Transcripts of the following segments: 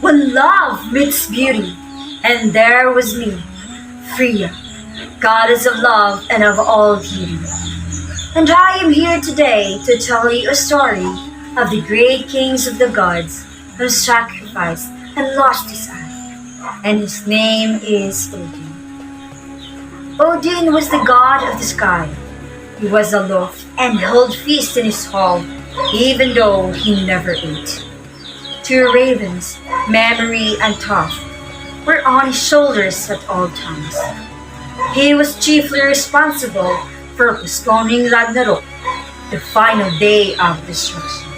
when love meets beauty. And there was me, Freya, goddess of love and of all beauty. And I am here today to tell you a story of the great kings of the gods who sacrificed and lost his eye. And his name is Odin. Odin was the god of the sky. He was aloof and held feast in his hall, even though he never ate. Two ravens, Memory and Tough, were on his shoulders at all times. He was chiefly responsible for postponing Ragnarok, the final day of destruction.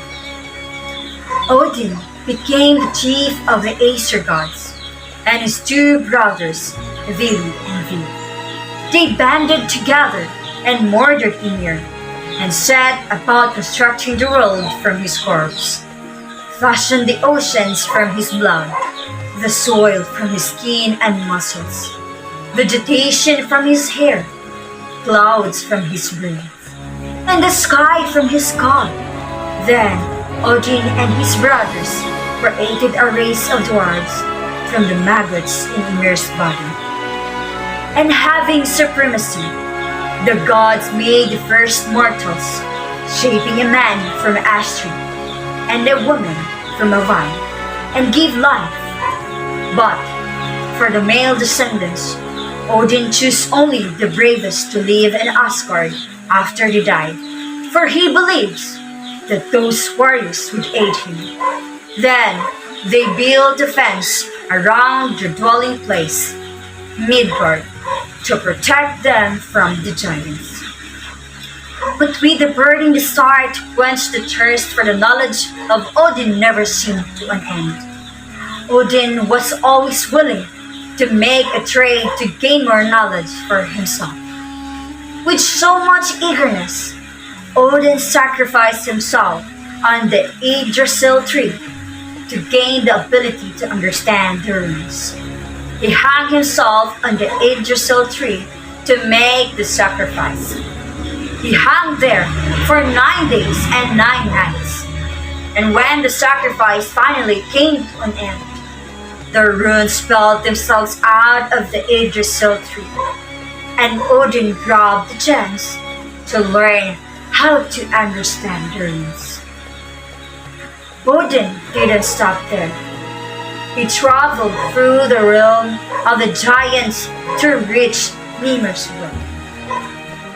Odin became the chief of the Aesir gods, and his two brothers, Vili and Vid. They banded together and murdered Ymir, and set about constructing the world from his corpse, fashioned the oceans from his blood, the soil from his skin and muscles, vegetation from his hair, clouds from his breath, and the sky from his skull. Then Odin and his brothers created a race of dwarves from the maggots in Ymir's body. And having supremacy, the gods made the first mortals, shaping a man from ash tree and a woman from a vine, and gave life. But for the male descendants, Odin chose only the bravest to live in Asgard after they died, for he believes that those warriors would aid him. Then they built a fence around their dwelling place, Midgard, to protect them from the giants. But with the burning desire to quench the thirst for the knowledge of Odin never seemed to an end. Odin was always willing to make a trade to gain more knowledge for himself. With so much eagerness, Odin sacrificed himself on the Yggdrasil tree to gain the ability to understand the runes. He hung himself on the Yggdrasil tree to make the sacrifice. He hung there for 9 days and 9 nights. And when the sacrifice finally came to an end, the runes spelled themselves out of the Yggdrasil tree, and Odin grabbed the chance to learn how to understand the runes. Odin didn't stop there. He traveled through the realm of the giants to reach Mimir's world.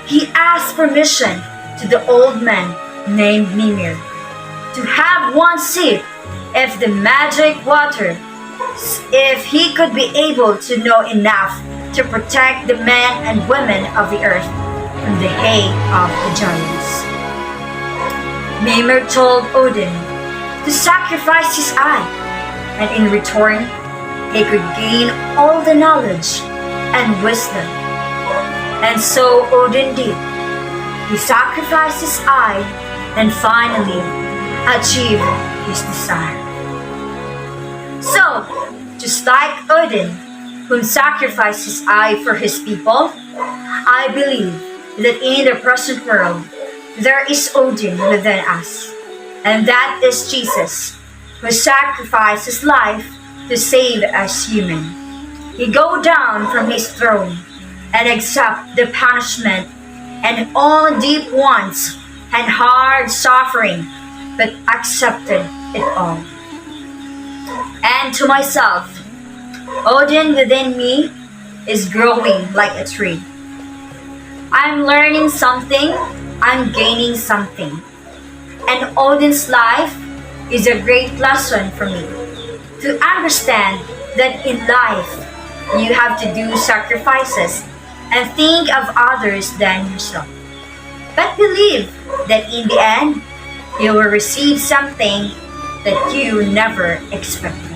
He asked permission to the old man named Mimir to have one sip of the magic water, if he could be able to know enough to protect the men and women of the earth from the hate of the giants. Mimir told Odin to sacrifice his eye, and in return, he could gain all the knowledge and wisdom. And so Odin did. He sacrificed his eye and finally achieved his desire. So, just like Odin, who sacrificed his eye for his people, I believe that in the present world, there is Odin within us, and that is Jesus, who sacrificed his life to save us human. He go down from his throne and accept the punishment and all deep wants and hard suffering, but accepted it all. And to myself, Odin within me is growing like a tree. I'm learning something, I'm gaining something. And Odin's life is a great lesson for me to understand that in life you have to do sacrifices and think of others than yourself. But believe that in the end, you will receive something that you never expected.